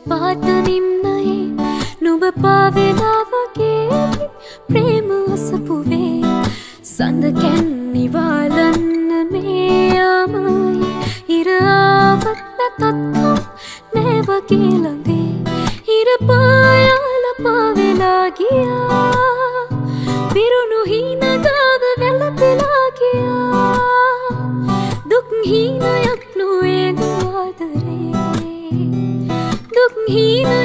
පාත නිම්නයේ නුඹ පාවෙලා වගේ ප්‍රේම අසපුවේ සඳ කැන්නිවාලන්න මේ යාමයි ඉර ආවත් නැතත් නෑ වගේ ළඟේ ඉර පායාල පාවෙලා ගියා පිරුණු හීන ගාව වැළපෙලා ගියා දුක් හීනයක් නොවේ ආදරේ දුක් හීන